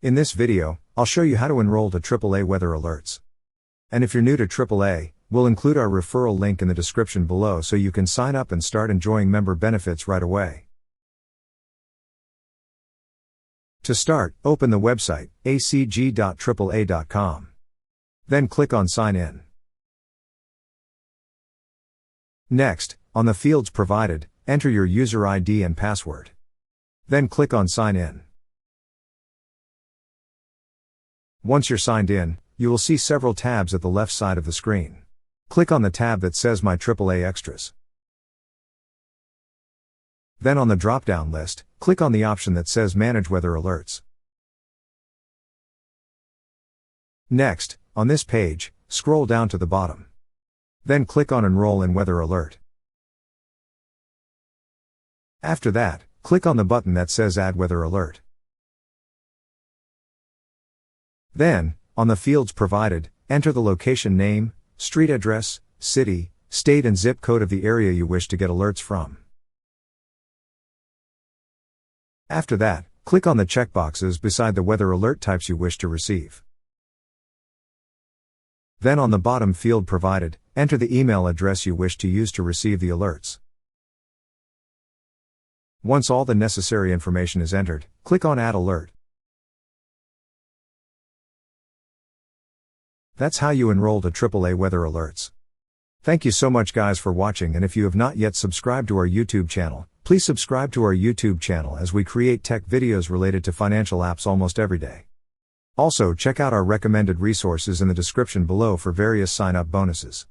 In this video, I'll show you how to enroll to AAA weather alerts. And if you're new to AAA, we'll include our referral link in the description below so you can sign up and start enjoying member benefits right away. To start, open the website, acg.aaa.com. Then click on Sign In. Next, on the fields provided, enter your user ID and password. Then click on Sign In. Once you're signed in, you will see several tabs at the left side of the screen. Click on the tab that says My AAA Extras. Then on the drop-down list, click on the option that says Manage Weather Alerts. Next, on this page, scroll down to the bottom. Then click on Enroll in Weather Alert. After that, click on the button that says Add Weather Alert. Then, on the fields provided, enter the location name, street address, city, state and zip code of the area you wish to get alerts from. After that, click on the checkboxes beside the weather alert types you wish to receive. Then on the bottom field provided, enter the email address you wish to use to receive the alerts. Once all the necessary information is entered, click on Add Alert. That's how you enroll to AAA weather alerts. Thank you so much guys for watching, and if you have not yet subscribed to our YouTube channel, please subscribe to our YouTube channel as we create tech videos related to financial apps almost every day. Also check out our recommended resources in the description below for various sign-up bonuses.